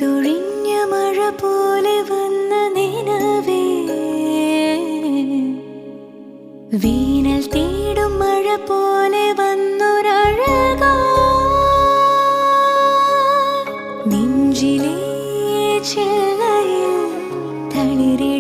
പെയ്തൊഴിഞ്ഞ മഴ പോലെ വന്ന നിലവേ, വീണൽ തേടും മഴ പോലെ വന്നൊരഴകാ നെഞ്ചിലെ ചെല്ലയിൽ തളിരെ